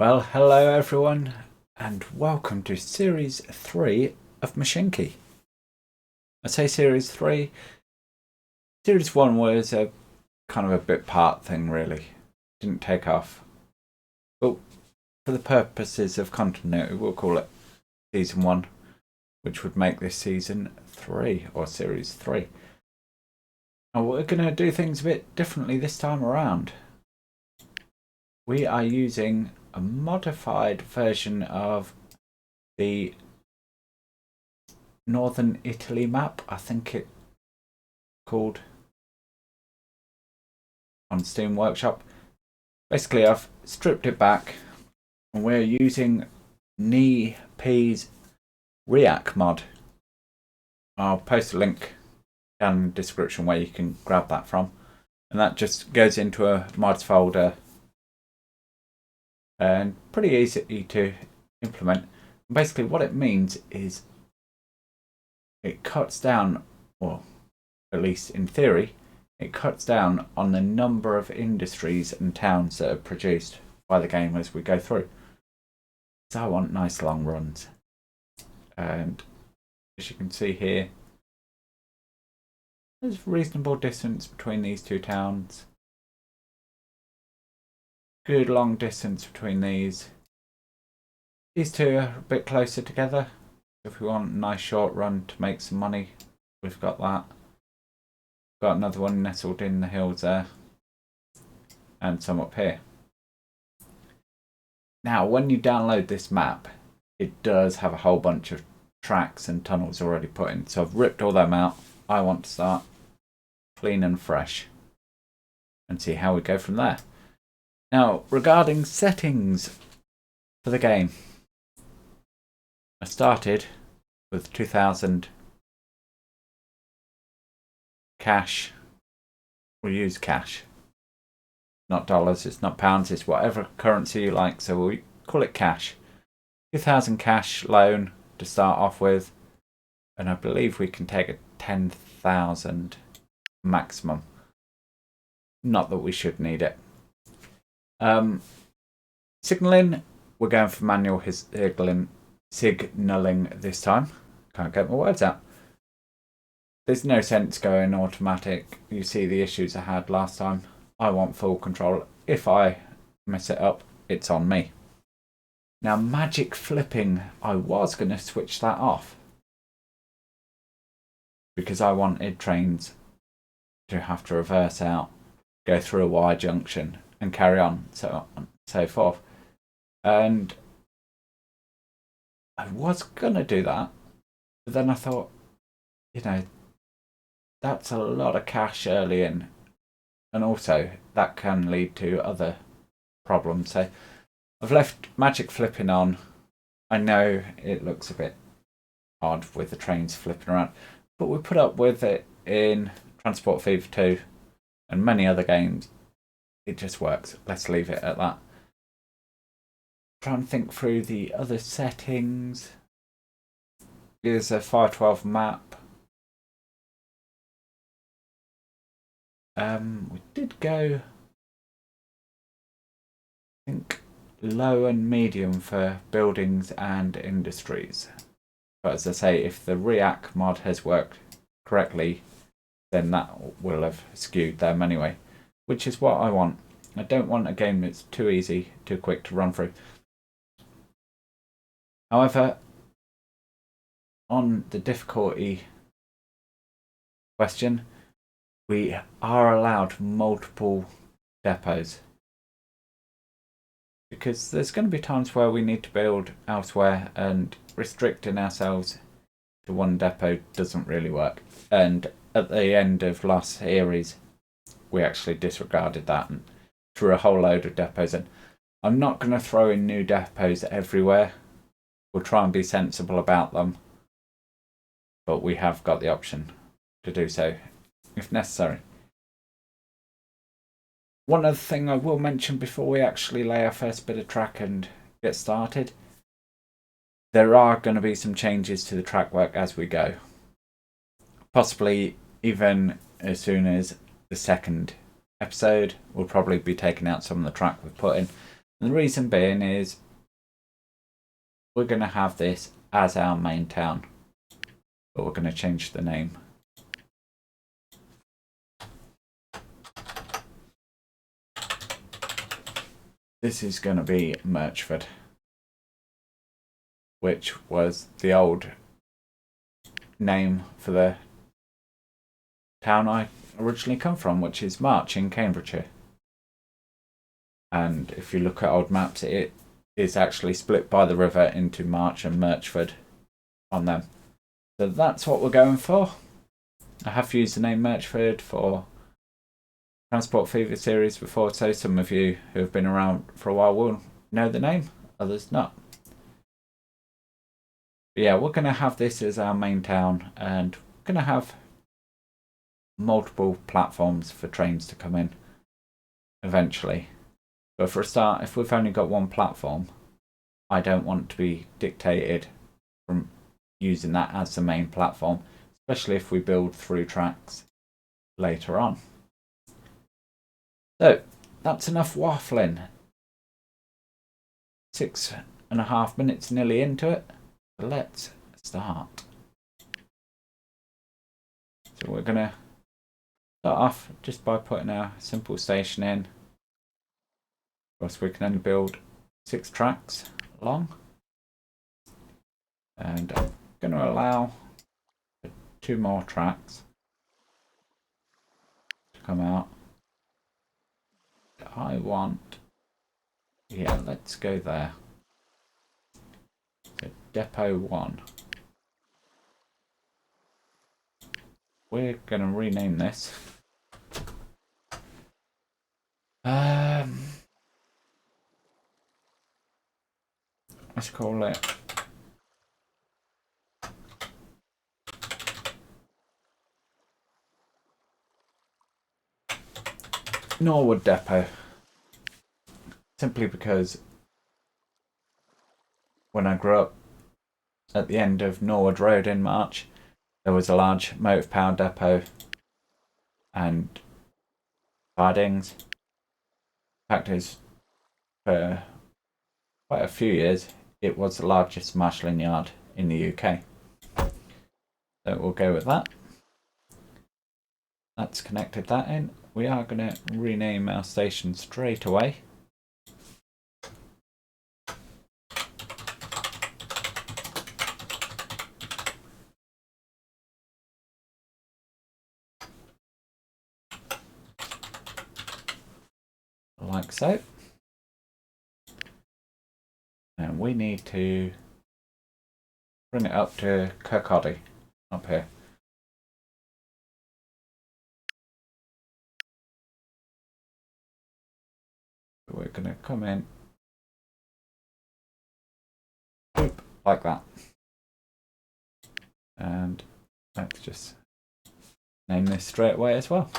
Well, hello everyone, and welcome to Series 3 of Mashinky. I say Series 3. Series 1 was a kind of a bit part thing, really. Didn't take off. But for the purposes of continuity, we'll call it Season 1, which would make this Season 3, or Series 3. And we're going to do things a bit differently this time around. We are using a modified version of the Northern Italy map, I think it's called, on Steam Workshop. Basically, I've stripped it back and we're using Nii P's RIAC mod. I'll post a link down in the description where you can grab that from, and that just goes into a mods folder and pretty easy to implement. Basically what it means is it cuts down, or at least in theory, it cuts down on the number of industries and towns that are produced by the game as we go through. So I want nice long runs. And as you can see here, there's reasonable distance between these two towns. Good long distance between these. These two are a bit closer together. If we want a nice short run to make some money, we've got that. Got another one nestled in the hills there, and some up here. Now, when you download this map, it does have a whole bunch of tracks and tunnels already put in. So I've ripped all them out. I want to start clean and fresh and see how we go from there. Now, regarding settings for the game, I started with 2,000 cash. We'll use cash, not dollars, it's not pounds, it's whatever currency you like, so we'll call it cash. 2,000 cash loan to start off with, and I believe we can take a 10,000 maximum. Not that we should need it. Signaling, we're going for manual signaling this time. Can't get my words out. There's no sense going automatic. You see the issues I had last time. I want full control. If I mess it up, it's on me. Now, magic flipping, I was going to switch that off because I wanted trains to have to reverse out, go through a Y junction and carry on, so on and so forth. And I was going to do that, but then I thought, that's a lot of cash early in, and also that can lead to other problems. So I've left magic flipping on. I know it looks a bit odd with the trains flipping around, but we put up with it in Transport Fever 2 and many other games. It just works. Let's leave it at that. Try and think through the other settings. Here's a 512 map. We did go, I think, low and medium for buildings and industries. But as I say, if the RIAC mod has worked correctly, then that will have skewed them anyway, which is what I want. I don't want a game that's too easy, too quick to run through. However, on the difficulty question, we are allowed multiple depots, because there's going to be times where we need to build elsewhere, and restricting ourselves to one depot doesn't really work. And at the end of last series, we actually disregarded that and threw a whole load of depots in. I'm not going to throw in new depots everywhere. We'll try and be sensible about them, but we have got the option to do so if necessary. One other thing I will mention before we actually lay our first bit of track and get started, there are going to be some changes to the track work as we go. Possibly even as soon as the second episode, we'll probably be taking out some of the track we've put in. And the reason being is we're going to have this as our main town, but we're going to change the name. This is going to be Merchford, which was the old name for the town I originally come from, which is March in Cambridgeshire. And if you look at old maps, it is actually split by the river into March and Merchford on them. So that's what we're going for. I have used the name Merchford for Transport Fever series before, so some of you who have been around for a while will know the name, others not. But yeah, we're going to have this as our main town, and we're going to have multiple platforms for trains to come in eventually. But for a start, if we've only got one platform, I don't want to be dictated from using that as the main platform, especially if we build through tracks later on. So that's enough waffling. 6.5 minutes nearly into it. So let's start. So we're going to start off just by putting our simple station in. Of course, we can only build 6 tracks long. And I'm going to allow 2 more tracks to come out. I want, yeah, let's go there. So Depot 1. We're going to rename this. Let's call it Norwood Depot. Simply because when I grew up at the end of Norwood Road in March, there was a large motive power depot and sidings. Fact is, for quite a few years, it was the largest marshalling yard in the UK. So we'll go with that. That's connected that in. We are going to rename our station straight away. Like so. And we need to bring it up to Kirkcaldy, up here. We're going to come in, boop, like that. And let's just name this straight away as well.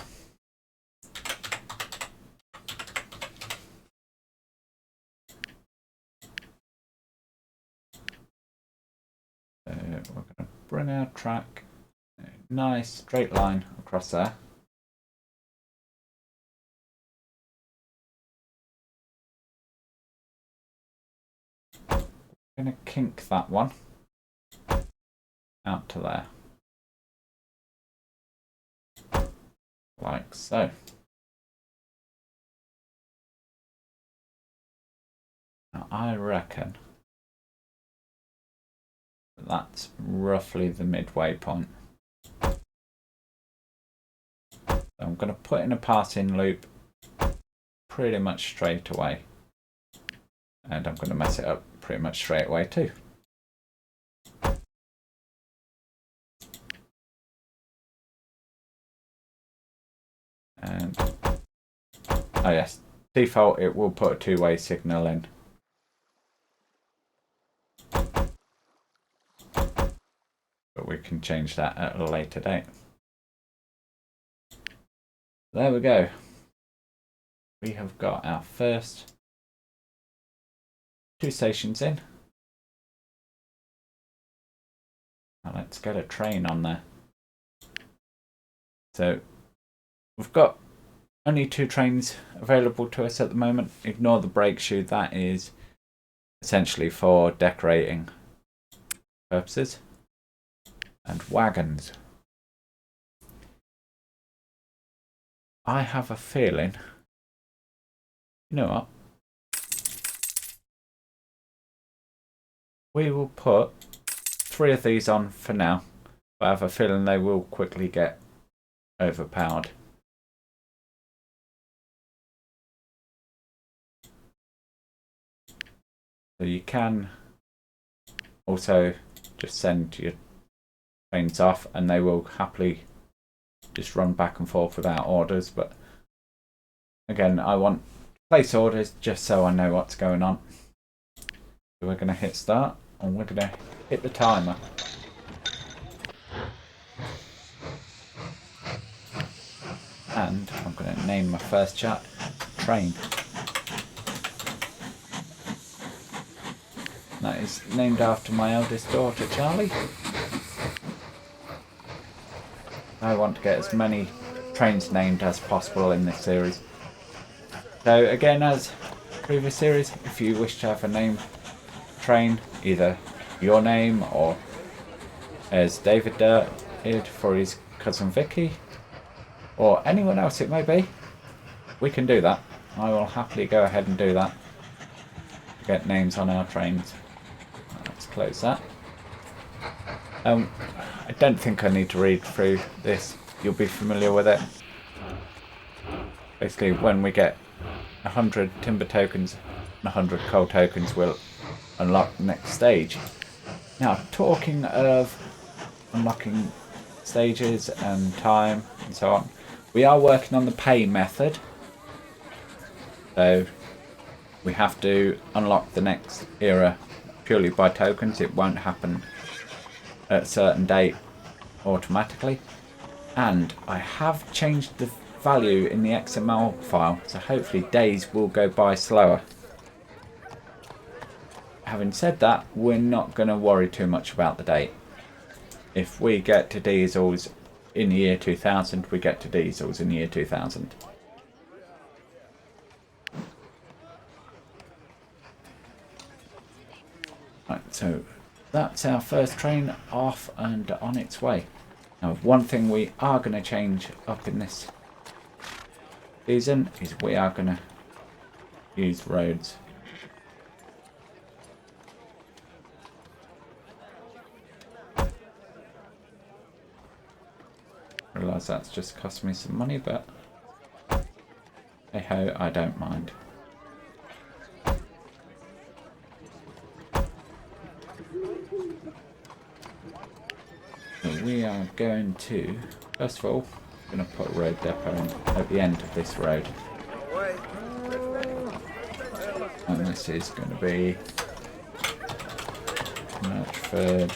So we're going to bring our track a nice straight line across there. Going to kink that one out to there, like so. Now I reckon that's roughly the midway point. So I'm going to put in a passing loop pretty much straight away, and I'm going to mess it up pretty much straight away too. And oh yes, default it will put a 2-way signal in. But we can change that at a later date. There we go. We have got our first 2 stations in. Now let's get a train on there. So we've got only 2 trains available to us at the moment. Ignore the brake shoe, that is essentially for decorating purposes. And wagons. I have a feeling, you know what? We will put 3 of these on for now, but I have a feeling they will quickly get overpowered. So you can also just send your trains off and they will happily just run back and forth without orders, but again, I want to place orders just so I know what's going on. So we're going to hit start and we're going to hit the timer. And I'm going to name my first chat Train. That is named after my eldest daughter, Charlie. I want to get as many trains named as possible in this series. So again, as previous series, if you wish to have a name train, either your name or as David did for his cousin Vicky, or anyone else it may be, we can do that. I will happily go ahead and do that to get names on our trains. Let's close that. I don't think I need to read through this. You'll be familiar with it. Basically, when we get 100 timber tokens and 100 coal tokens, we'll unlock the next stage. Now, talking of unlocking stages and time and so on, we are working on the pay method. So we have to unlock the next era purely by tokens. It won't happen at a certain date automatically. And I have changed the value in the XML file, so hopefully days will go by slower. Having said that, we're not going to worry too much about the date. If we get to diesels in the year 2000, we get to diesels in the year 2000. Right, so that's our first train off and on its way. Now, one thing we are going to change up in this season is we are going to use roads. I realise that's just cost me some money, but hey ho, I don't mind. So we are going to, first of all, going to put a road depot in at the end of this road. And this is going to be Merchford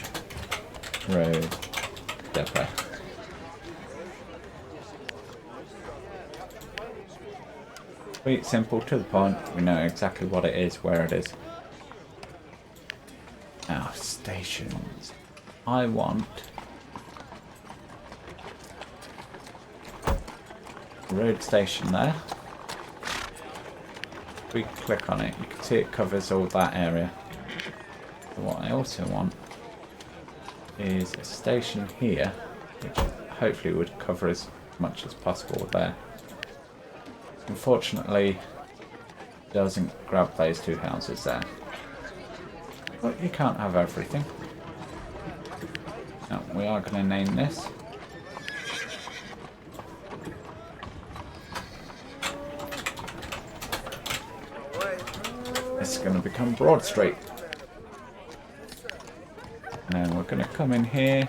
Road Depot. Sweet, simple, to the point. We know exactly what it is, where it is. Now, stations. I want a road station there. If we click on it, you can see it covers all that area. So what I also want is a station here, which hopefully would cover as much as possible there. Unfortunately, it doesn't grab those 2 houses there. But you can't have everything. Now, we are going to name this. This is going to become Broad Street. And then we're going to come in here.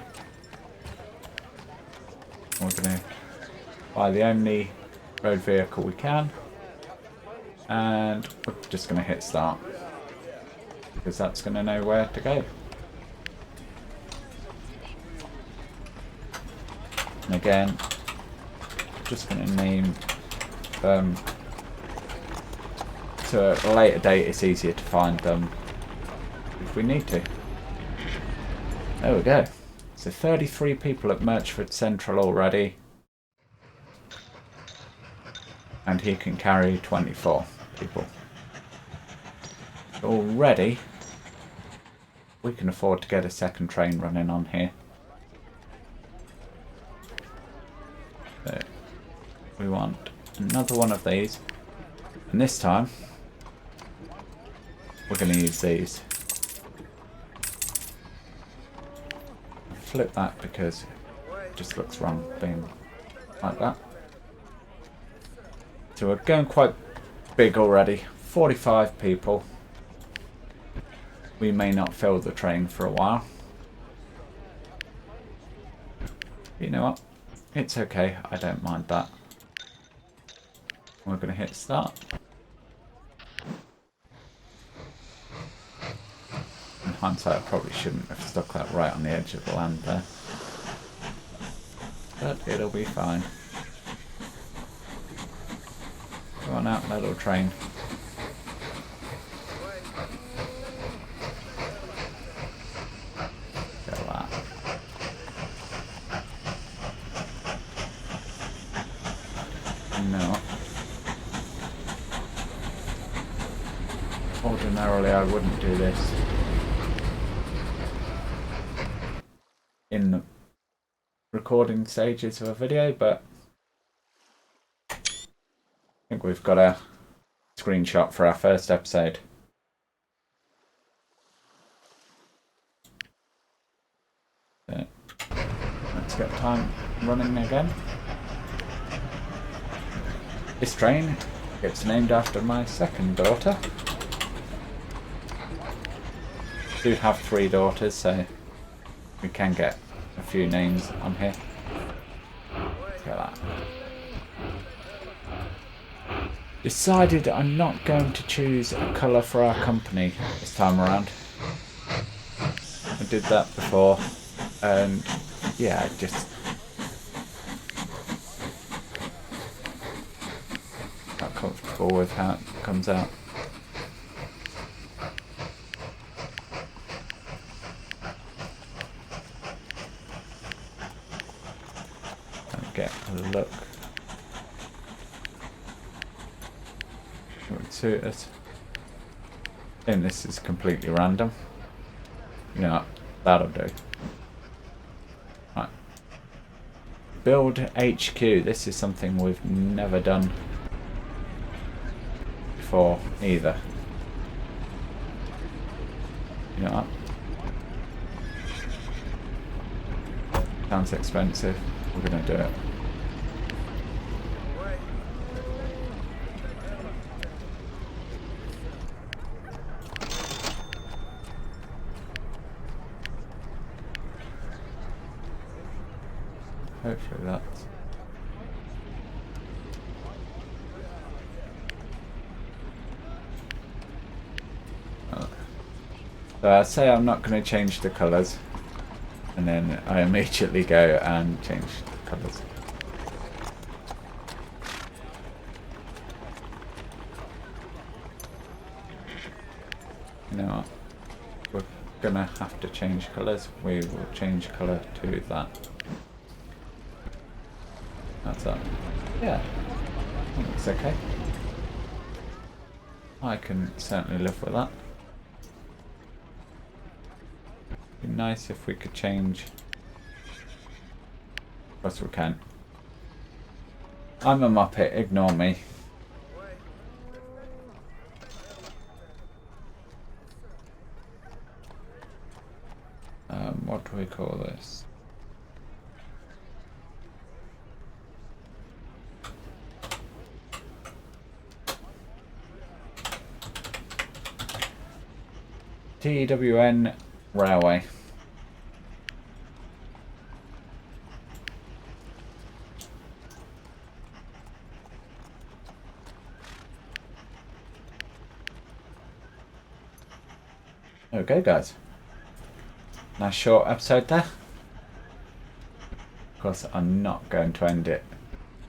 We're going to buy the only road vehicle we can. And we're just going to hit start. Because that's going to know where to go. And again, just going to name them. So at a later date it's easier to find them if we need to. There we go. So 33 people at Merchford Central already. and he can carry 24 people. Already, we can afford to get a second train running on here. So we want another one of these, and this time we're going to use these. Flip that because it just looks wrong being like that. So we're going quite big already. 45 people. We may not fill the train for a while. You know what? It's okay. I don't mind that. We're going to hit start. In hindsight, I probably shouldn't have stuck that right on the edge of the land there. But it'll be fine. Come on out, little train. Go that. No. Ordinarily, I wouldn't do this in the recording stages of a video, but I think we've got a screenshot for our first episode. So, let's get time running again. This train gets named after my second daughter. I do have 3 daughters, so we can get a few names on here. Look at that. Decided I'm not going to choose a colour for our company this time around. I did that before, and yeah, just not comfortable with how it comes out. Get a look. It would suit us. I think this is completely random. You know, that'll do. Right. Build HQ. This is something we've never done before either. You know what? Sounds expensive. We're gonna do it. Hopefully that's... So I say I'm not going to change the colours, and then I immediately go and change the colours. You know what? We're going to have to change colours. We will change colour to that. That's up. Yeah, that looks okay. I can certainly live with that. It'd be nice if we could change. Of course we can. I'm a muppet, ignore me. What do we call this? TWN Railway. Okay, guys. Nice short episode there. Of course, I'm not going to end it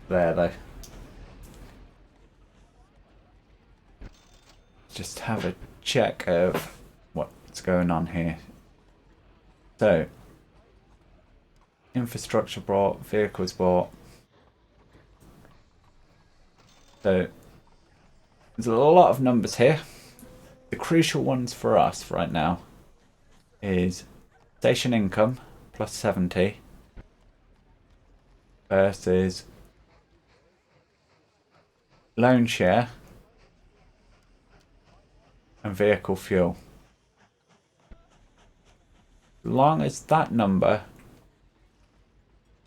there, though. Just have a check of what's going on here. So, infrastructure bought, vehicles bought. So there's a lot of numbers here. The crucial ones for us right now is station income plus 70 versus loan share and vehicle fuel. As long as that number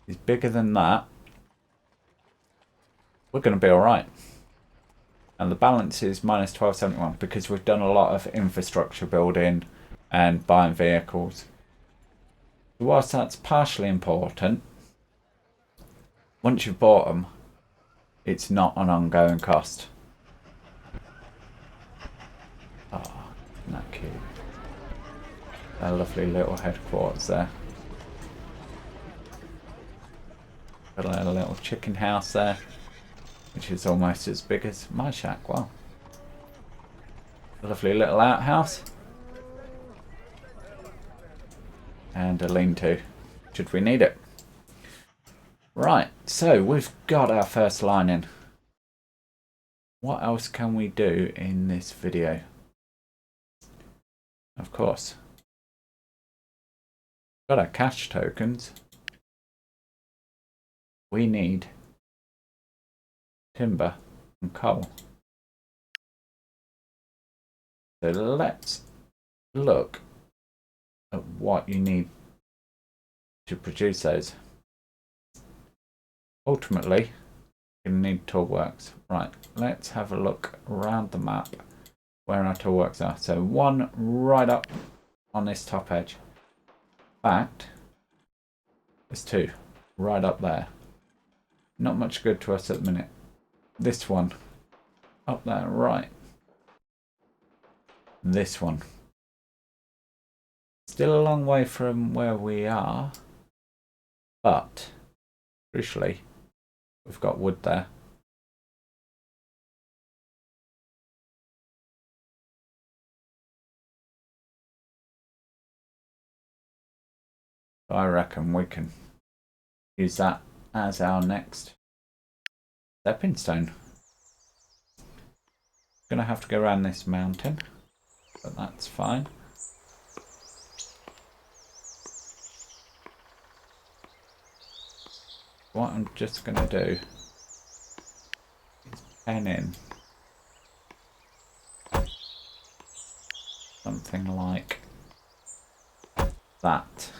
is bigger than that, we're going to be alright. And the balance is minus 1271 because we've done a lot of infrastructure building and buying vehicles. Whilst that's partially important, once you've bought them, it's not an ongoing cost. Oh, isn't that cute? A lovely little headquarters there. Got a little chicken house there, which is almost as big as my shack. Wow. A lovely little outhouse. And a lean-to, should we need it. Right, so we've got our first line in. What else can we do in this video? Of course, got our cash tokens. We need timber and coal. So let's look at what you need to produce those. Ultimately, you're going to need toolworks. Right, let's have a look around the map where our toolworks are. So one right up on this top edge. In fact, there's two right up there. Not much good to us at the minute. This one up there, right. This one. Still a long way from where we are, but crucially, we've got wood there. So I reckon we can use that as our next stepping stone. Gonna have to go around this mountain, but that's fine. What I'm just gonna do is pen in something like that.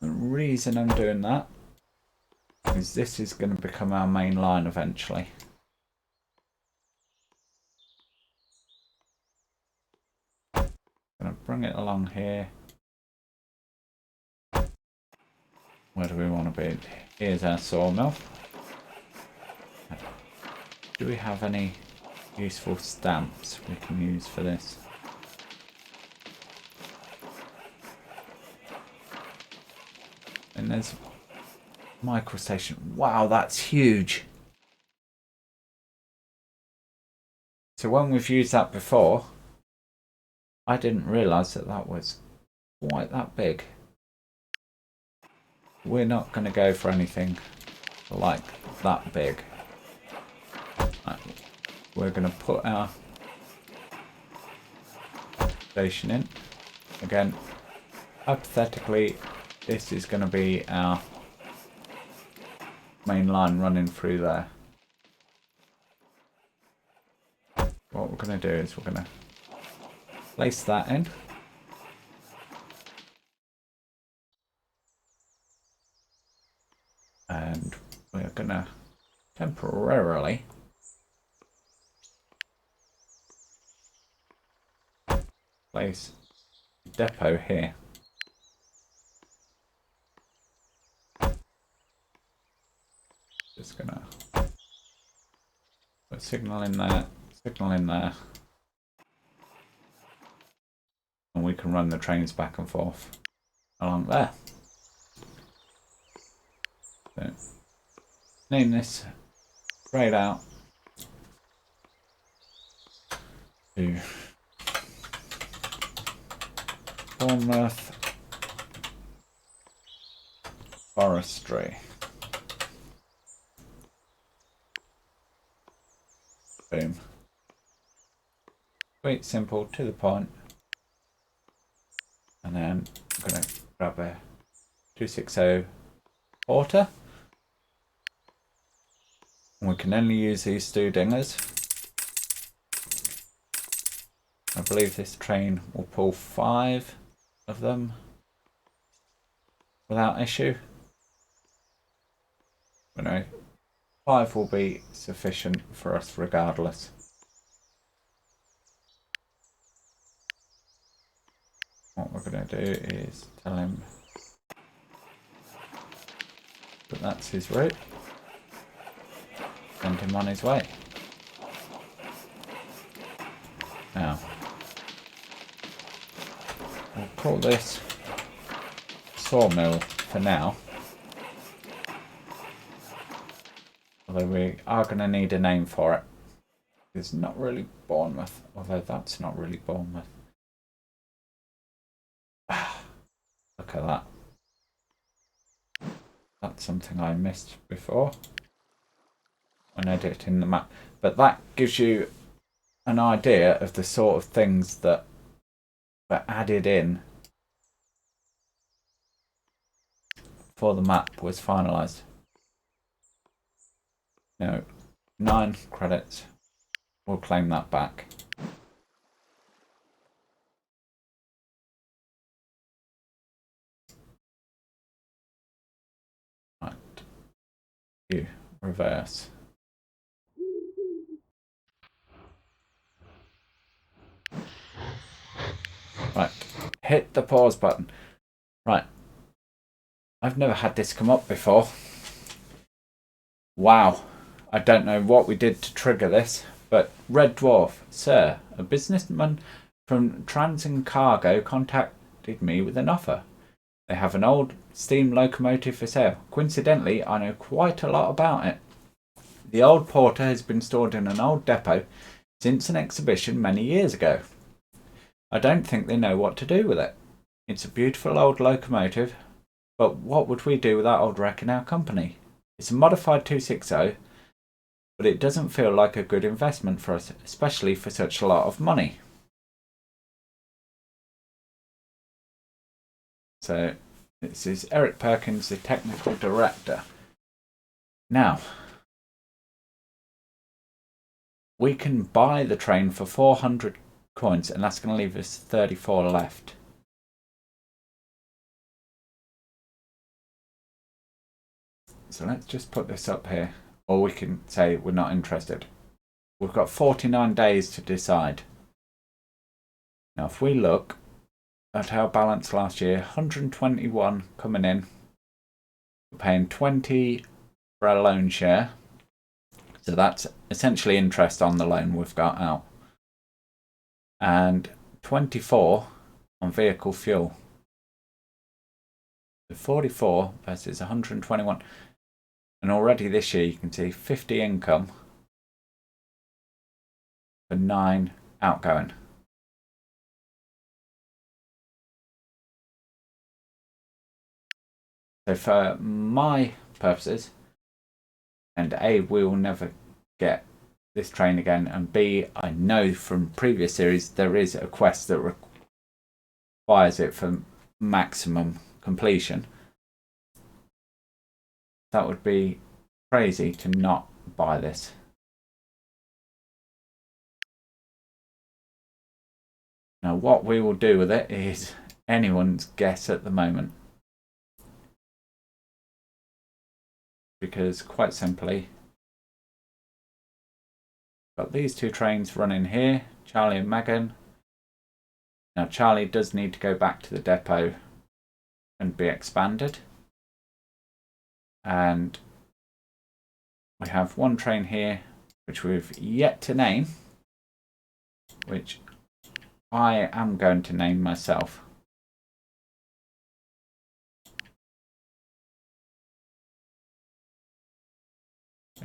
The reason I'm doing that is this is going to become our main line eventually. Going to bring it along here. Where do we want to be? Here's our sawmill. Do we have any useful stamps we can use for this? And there's micro station. Wow, that's huge. So when we've used that before, I didn't realise that that was quite that big. We're not going to go for anything like that big. Right. We're going to put our station in. Again, hypothetically, this is going to be our main line running through there. What we're going to do is we're going to place that in. And we're going to temporarily place a depot here. Just gonna put signal in there, and we can run the trains back and forth along there. So, name this straight out to Bournemouth forestry. Boom. Sweet, simple, to the point. And then I'm going to grab a 260 porter. And we can only use these stew dingers. I believe this train will pull 5 of them without issue. But no, 5 will be sufficient for us regardless. What we're going to do is tell him that that's his route. Send him on his way. Now, we'll call this sawmill for now. Although we are going to need a name for it. It's not really Bournemouth, although that's not really Bournemouth. Look at that. That's something I missed before when editing the map. But that gives you an idea of the sort of things that were added in before the map was finalised. Now, 9 credits. We'll claim that back. Right. You reverse. Right. Hit the pause button. Right. I've never had this come up before. Wow. I don't know what we did to trigger this, but Red Dwarf, sir, a businessman from Cargo contacted me with an offer. They have an old steam locomotive for sale. Coincidentally, I know quite a lot about it. The old porter has been stored in an old depot since an exhibition many years ago. I don't think they know what to do with it. It's a beautiful old locomotive, but what would we do with that old wreck in our company? It's a modified 260, but it doesn't feel like a good investment for us, especially for such a lot of money. So this is Eric Perkins, the technical director. Now, we can buy the train for 400 coins, and that's going to leave us 34 left. So let's just put this up here, or we can say we're not interested. We've got 49 days to decide. Now, if we look at our balance last year, 121 coming in. We're paying 20 for our loan share. So that's essentially interest on the loan we've got out. And 24 on vehicle fuel. So 44 versus 121. And already this year you can see 50 income for 9 outgoing. So for my purposes, and A, we will never get this train again, and B, I know from previous series there is a quest that requires it for maximum completion. That would be crazy to not buy this. Now what we will do with it is anyone's guess at the moment. Because quite simply, got these 2 trains running here, Charlie and Megan. Now Charlie does need to go back to the depot and be expanded. And we have 1 train here, which we've yet to name, which I am going to name myself.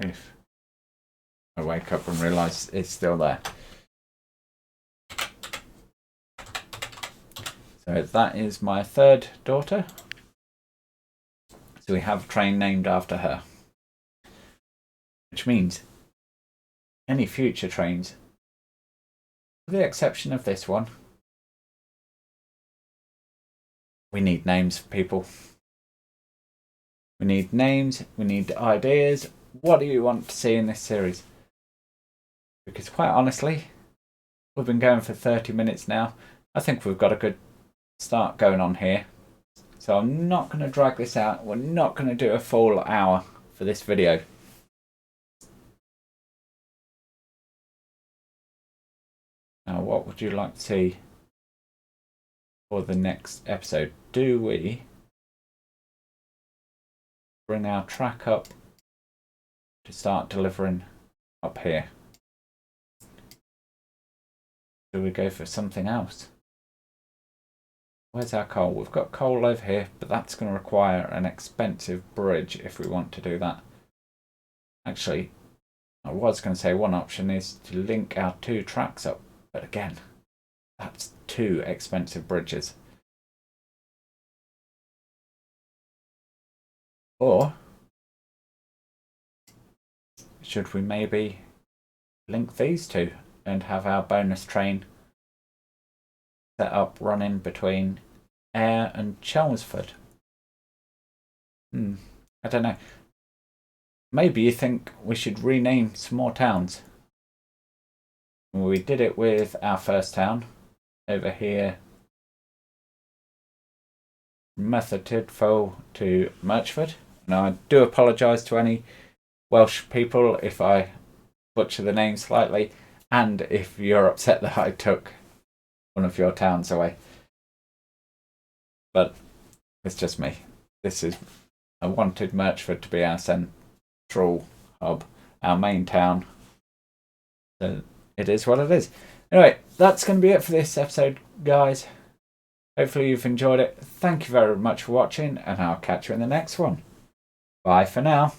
If I wake up and realise it's still there. So that is my 3rd daughter. So we have a train named after her. Which means any future trains, with the exception of this one, we need names for people. We need names, we need ideas. What do you want to see in this series? Because quite honestly, we've been going for 30 minutes now. I think we've got a good start going on here. So I'm not going to drag this out. We're not going to do a full hour for this video. Now, what would you like to see for the next episode? Do we bring our track up to start delivering up here? Do we go for something else? Where's our coal? We've got coal over here, but that's going to require an expensive bridge if we want to do that. Actually, I was going to say one option is to link our two tracks up, but again, that's two expensive bridges. Or should we maybe link these two and have our bonus train set up running between Ayr and Chelmsford? I don't know. Maybe you think we should rename some more towns. We did it with our first town over here, Merthyr to Murchford. Now I do apologise to any Welsh people if I butcher the name slightly, and if you're upset that I took one of your towns away. But it's just me. I wanted Murchford to be our central hub, our main town. So it is what it is. Anyway, that's going to be it for this episode, guys. Hopefully you've enjoyed it. Thank you very much for watching, and I'll catch you in the next one. Bye for now.